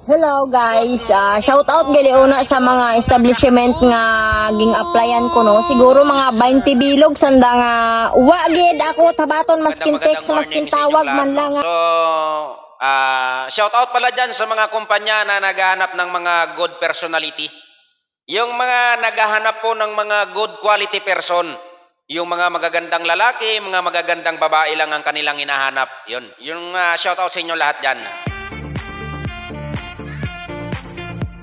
Hello guys, shout out gali una sa mga establishment nga ging applyan ko no. Siguro mga 20 bilog sanda nga wa gid ako tabaton maskin text maskin tawag man lang. So, shout out pala dyan sa mga kumpanya na naghahanap ng mga good personality. Yung mga naghahanap po ng mga good quality person. Yung mga magagandang lalaki, mga magagandang babae lang ang kanilang hinahanap. Yun. Yung shout out sa inyo lahat dyan.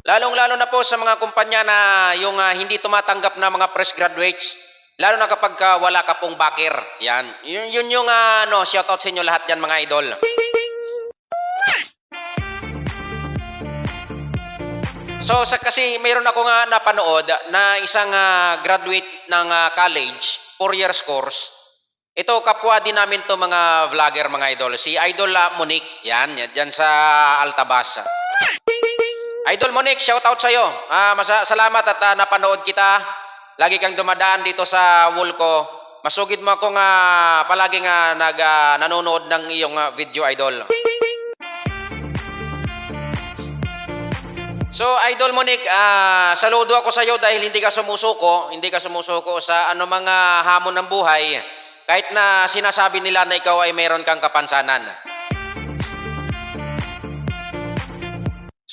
Lalong-lalo na po sa mga kumpanya na yung hindi tumatanggap na mga fresh graduates. Lalo na kapag wala ka pong backer. Yan. Yun yung shout out sa inyo lahat dyan mga idol. So kasi mayroon ako nga napanood na isang graduate ng college, 4 years course. Ito kapwa din namin to mga vlogger mga idol. Si Idol Monique, yan sa Altabas. Idol Monique, shout out sa iyo. Salamat at napanood kita. Lagi kang dumadaan dito sa wall ko. Masugid mo akong palaging nanonood ng iyong video idol. So, Idol Monique, saludo ako sa iyo dahil hindi ka sumusuko sa mga hamon ng buhay, kahit na sinasabi nila na ikaw ay mayroon kang kapansanan.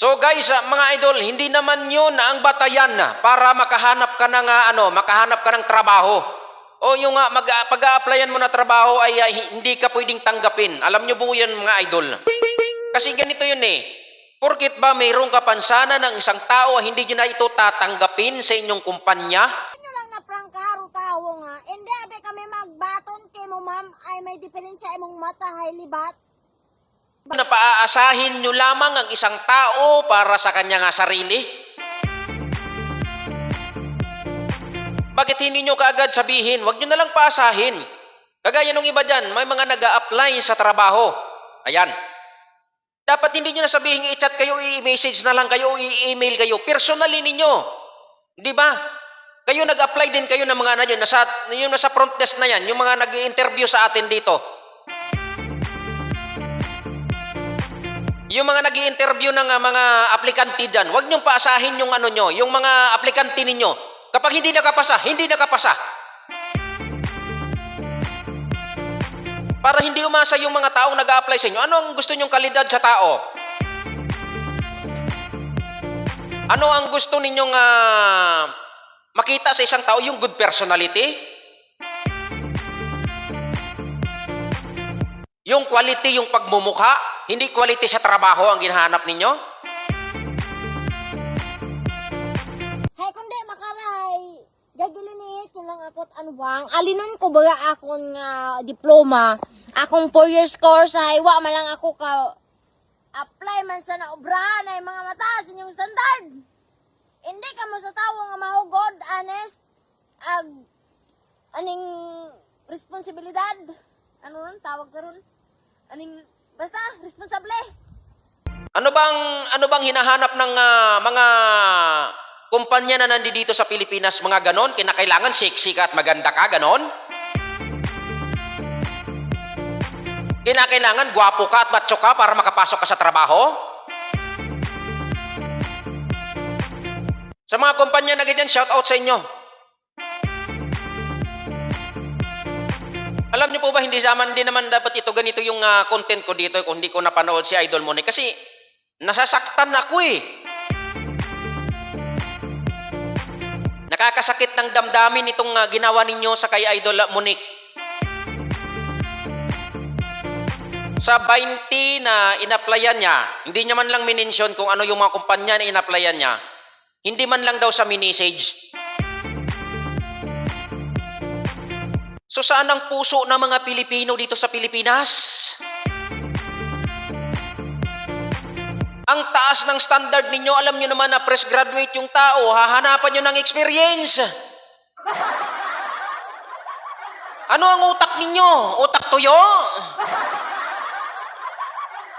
So guys, mga idol, hindi naman yun ang batayan para makahanap ka ng trabaho. O yung pag-a-applyan mo na trabaho ay hindi ka pwedeng tanggapin. Alam nyo po yan mga idol. Kasi ganito yun Porkit ba mayroong kapansanan ng isang tao, hindi nyo na ito tatanggapin sa inyong kumpanya? Ano lang na prangkaro tao nga. Hindi, abe kami magbaton kay mo ma'am, ay may diferensya imong mata, hay libat. Na paaasahin nyo lamang ang isang tao para sa kanyang sarili? Bakit hindi nyo kaagad sabihin? Huwag nyo na lang paasahin. Kagaya nung iba dyan, may mga nag-a-apply sa trabaho. Ayan. Dapat hindi nyo na sabihin, i-chat kayo, i-message na lang kayo, i-email kayo. Personally ninyo. Di ba? Kayo nag-apply din kayo ng mga nasa front desk na yan, yung mga nag-i-interview sa atin dito. Yung mga nag-i-interview ng mga aplikante dyan, huwag niyong paasahin yung yung mga aplikante ninyo. Kapag hindi nakapasa, hindi nakapasa. Para hindi umasa yung mga taong nag-a-apply sa inyo. Ano ang gusto nyong kalidad sa tao? Ano ang gusto ninyong makita sa isang tao? Yung good personality? Yung quality, yung pagmumukha? Hindi quality sa trabaho ang ginahanap ninyo? Hay kundi makaray, gagilinit yun lang ako't anwang. Alinon ko baga akong diploma, akong 4 years course ay wa man lang ako ka apply man sa naobrahan ay mga mataas inyong standard. Hindi ka mo sa tao nga mahugod, honest, aning responsibilidad. Ano ron tawag karon? Aning basta responsable. Ano bang hinahanap ng mga kumpanya na nandito sa Pilipinas, mga ganon? Kinakailangan sexy ka at maganda ka, ganon? Kinakailangan gwapo ka at macho ka para makapasok ka sa trabaho? Sa mga kumpanya na ganyan, shout out sa inyo. Alam niyo po ba, hindi naman dapat ito ganito yung content ko dito kung hindi ko napanood si Idol Monique. Kasi nasasaktan ako Nakakasakit ng damdamin itong ginawa ninyo sa kay Idol Monique. Sa 20 na in-applyan niya, hindi niya man lang minention kung ano yung mga kumpanya na in-applyan niya. Hindi man lang daw sa message. So saan ang puso ng mga Pilipino dito sa Pilipinas? Ang taas ng standard ninyo, alam nyo naman na fresh graduate yung tao, hahanapan nyo ng experience. Ano ang utak ninyo? Utak tuyo?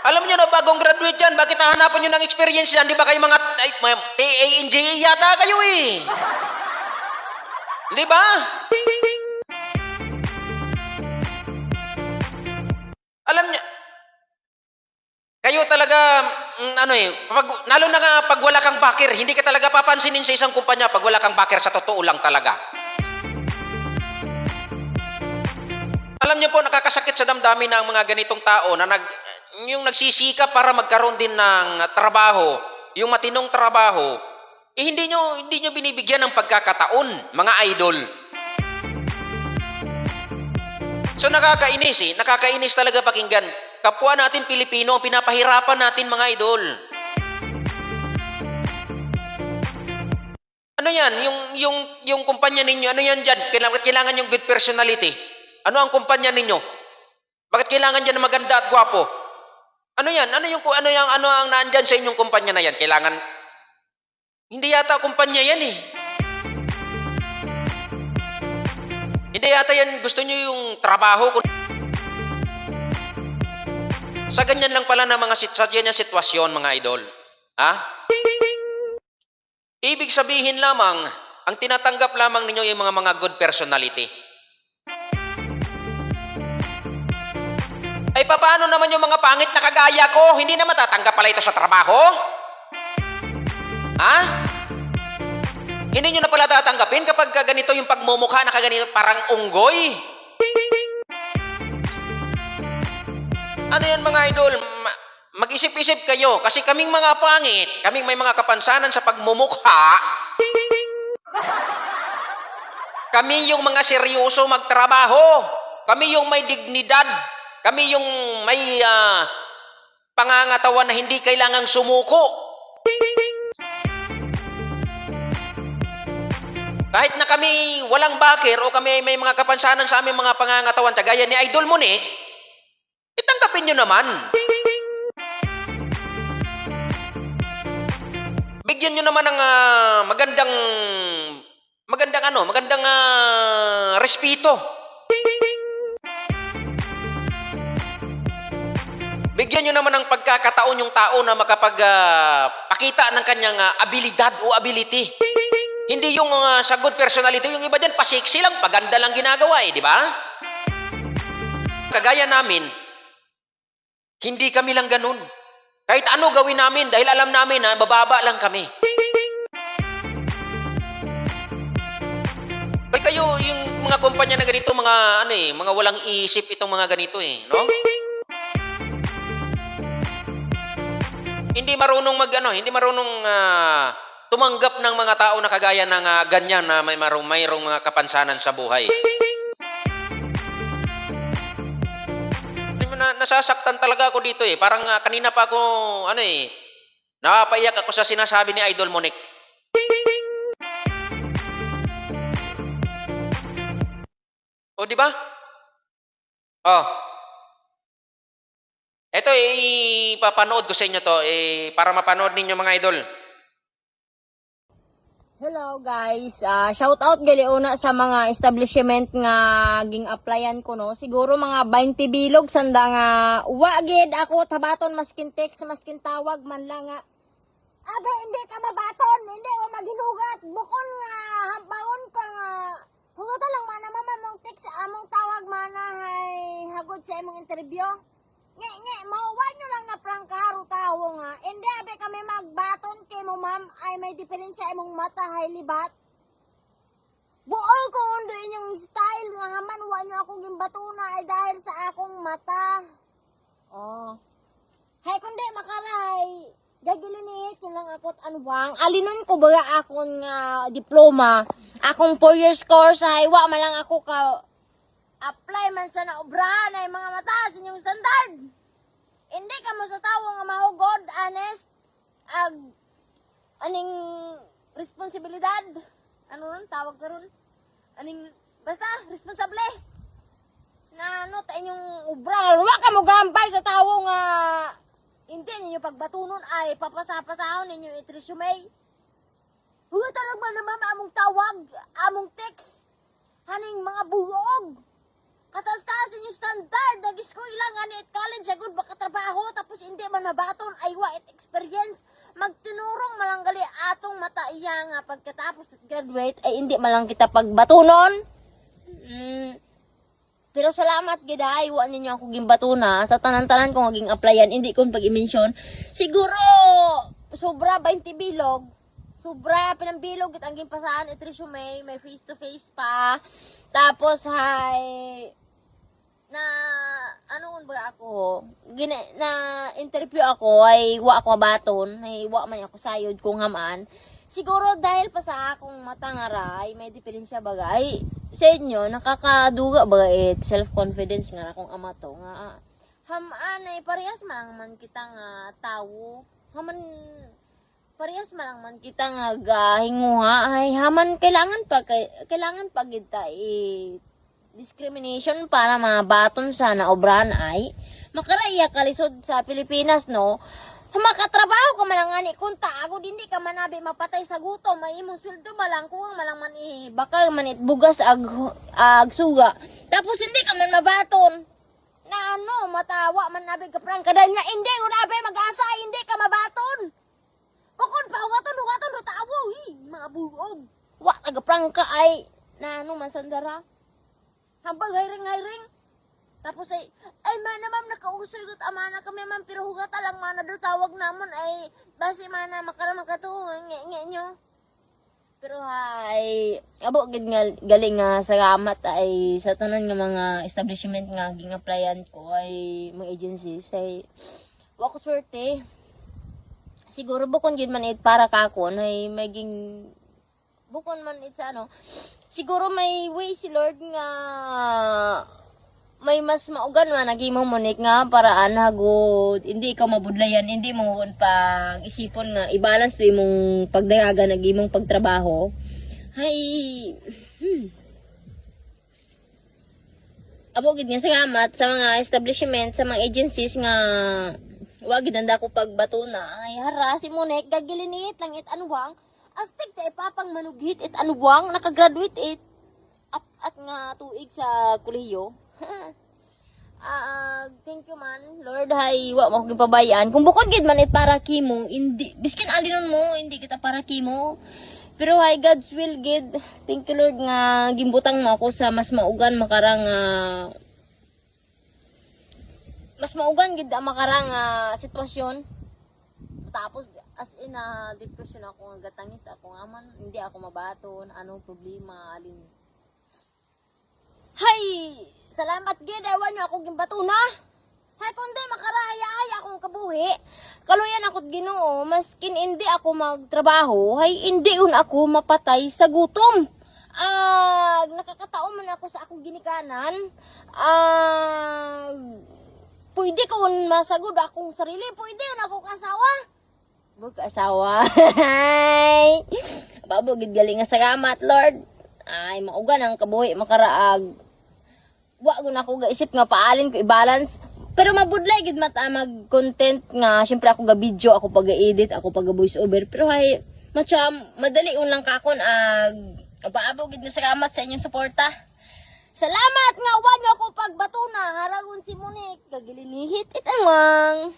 Alam nyo na bagong graduate yan, bakit hahanapan nyo ng experience yan? Di ba kayo mga TANGE yata kayo Di ba? Alam nyo, Kayo talaga, lalo na nga pag wala kang backer, hindi ka talaga papansinin sa isang kumpanya pag wala kang backer, sa totoo lang talaga. Alam niyo po, nakakasakit sa damdamin ng mga ganitong tao na yung nagsisikap para magkaroon din ng trabaho, yung matinong trabaho, hindi nyo binibigyan ng pagkakataon, mga idol. So nakakainis nakakainis talaga pakinggan. Kapwa natin Pilipino, ang pinapahirapan natin, mga idol. Ano yan? Yung kumpanya ninyo, ano yan dyan? Kailangan yung good personality. Ano ang kumpanya ninyo? Bakit kailangan dyan na maganda at gwapo? Ano yan? Ano ang naandyan sa inyong kumpanya na yan? Kailangan, hindi yata kumpanya yan eh. Hindi yata yan, gusto nyo yung trabaho. Sa ganyan lang pala na sa ganyan sitwasyon, mga idol. Ha? Ibig sabihin lamang, ang tinatanggap lamang ninyo yung mga good personality. Ay, paano naman yung mga pangit na kagaya ko? Hindi na matatanggap pala ito sa trabaho? Ha? Hindi nyo na pala tatanggapin kapag ganito yung pagmumukha na kaganito, parang unggoy? Ano yan, mga idol? Mag-isip-isip kayo. Kasi kaming mga pangit, kaming may mga kapansanan sa pagmumukha, kami yung mga seryoso magtrabaho. Kami yung may dignidad. Kami yung may pangangatawan na hindi kailangang sumuko. Kahit na kami walang backer o kami may mga kapansanan sa aming mga pangangatawan, gaya ni Idol Monique, itanggapin nyo naman. Bigyan nyo naman ng magandang respeto. Bigyan nyo naman ng pagkakataon yung tao na makapagpakita ng kanyang abilidad o ability. Hindi yung sa good personality, yung iba dyan, pasiksi lang, paganda lang ginagawa di ba? Kagaya namin, hindi kami lang ganun. Kahit ano gawin namin, dahil alam namin na bababa lang kami. Ay kayo, yung mga kumpanya na ganito, mga walang isip itong mga ganito no? Hindi marunong hindi marunong tumanggap ng mga tao na kagaya ng ganyan na mayroong mga kapansanan sa buhay. Nasasaktan talaga ako dito Parang kanina pa ako, napapaiyak ako sa sinasabi ni Idol Monique. O, di ba? Oh. Ito, ipapanood ko sa inyo to, para mapanood ninyo, mga idol. Hello guys, shout out gali una sa mga establishment nga ging applyan ko no. Siguro mga 20 bilog sanda nga wa gid ako tabaton maskin text maskin tawag man lang nga. Abe, hindi ka mabaton, hindi ko maghinugat. Bukon nga, hampaon ka nga. Hugot lang mana mong text, among tawag mana hay hagod sa imong interview. Mauwan nyo lang na prangkaro tao nga. Hindi, abe kami magbaton kay mo, ma'am, ay may diferensya imong mata, hay libat. Buol ko undo inyong style nga haman, wa nyo akong gimbatuna ay dahil sa akong mata. Oh. Hay, kundi makaray, gagilinit yun lang ako't anwang. Alinon ko baga akong diploma, akong 4 years course, ay wa malang ako ka apply man sa naobrahan ay mga mataas inyong standard. Hindi ka mo sa tao nga mahugod, honest, aning responsibilidad. Ano ron, tawag ka ron? Basta, responsable. Na ta inyong obra. Wa ka mo gambay sa tao nga hindi ninyo pagbatunon ay papasapasahon ninyo it-resume. Huwag talaga naman among tawag, among text, haning mga buwog. Katas-taas yung standard, nag-school lang nga at college, agad baka trabaho, tapos hindi man nabaton, ay wa it experience. Magtinurong malanggali atong mata iya nga pagkatapos at graduate, ay hindi malang kita pagbatunon. Pero salamat gid ay wa ninyo ako gimbatuna sa tanan-tanan ko maging applyan hindi ko pag-i-mention. Siguro sobra 20 bilog. Sobra pinang bilog gid ang gimpasahan it resume, may face to face pa. Tapos hay na ano ba ako na interview ako ay wa ako baton ay wa man ako sayod kung haman. Siguro dahil pa sa akong matangaray, may diferensya bagay. Sa inyo, nakakaduga ba self-confidence nga akong ama to nga. Haman ay parehas man kita nga tawo. Haman parehas man kita nga gahinguha ay haman kailangan pa kita discrimination para mga baton sa naobran ay makaraya kalisod sa Pilipinas no. Makatrabaho ka malangani kung tago hindi ka manabi mapatay sa gutom may imong sweldo malang kuwang malang man baka man bugas ag suga tapos hindi ka man mabaton na ano matawa man nabi ka prang kada nga hindi unabe mag-asa hindi ka mabaton bukod pa waton tawo mga buog wa taga prang ka ay na ano man sandara hambang hiring tapos ay mana ma'am nakausoy dut amana kami ma'am pero hugata lang mana do tawag namon ay base mana makaramang katuong nyo. Pero hay abo gid nga galing nga salamat ay sa tanan nga mga establishment nga ging-applyan ko ay mga agencies ay wa ko swerte. Siguro bukon gid man it para kakon ay maging bukon man it sa ano. Siguro may way si Lord nga may mas maugan man nagimong monik nga paraan hagod hindi ikaw mabudlayan hindi mo pag isipon nga i-balance to imong pagdayaga nagimong pagtrabaho hay abo gid nga salamat sa mga establishment sa mga agencies nga wa gid anda ko pagbatuna ay hara si monik gagilinit lang it anuwang astig ta ipapang manughit it anuwang nakagraduate it at nga tuig sa kolehiyo. Thank you man Lord hay wa mo gipabayaan kung bukod gid man it para kimo hindi biskin alinon mo hindi kita para kimo pero hay God's will gid thank you Lord nga gimbutang mo ako sa mas maugan makarang mas maugan gid makarang sitwasyon tapos as in depression ako nga gatangis ako nga man hindi ako mabaton anong problema alin hay salamat gid ewan nyo akong gimbatuna. Hay kundi makaraya-ay akong kabuhi. Kaluyan ako't Ginoo, maskin hindi ako magtrabaho, hay hindi un ako mapatay sa gutom. Nakakataon man ako sa akong ginikanan. Pwede ko un masagod akong sarili, pwede un ako kasawa. Bug asawa. Babo gid galing nga salamat Lord. Ay maugan ang kabuhi makaraag. Wa ko na ako gaisip nga paalin ko i-balance pero mabudlay gid mata mag-content nga syempre ako ga video ako pag-edit ako pag-voice over pero hay madali lang kakon abaabo gid nga salamat sa inyong suporta. Salamat nga wa nyo ako pagbatuna haragon si Monique gagilinihit itamang